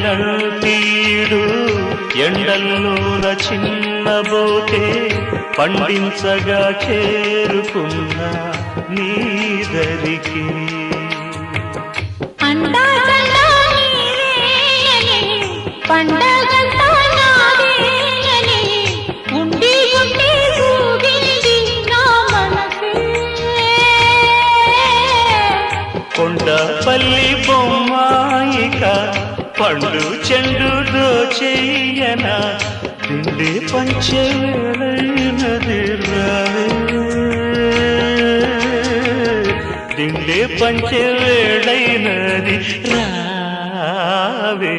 పండినంటీడు ఎండల్లోన చిన్నబోతే పండించగా చేరుకున్న నీదరికి పండగంతా నాదేనని ఉండి ఉండి ఊగింది నా మనసే. కొండపల్లి బొమ్మాయిక పండు చెండు దోచెయ్యన దిండి పంచేవేళైనది రావే, దిండి పంచేవేళైనది రావే.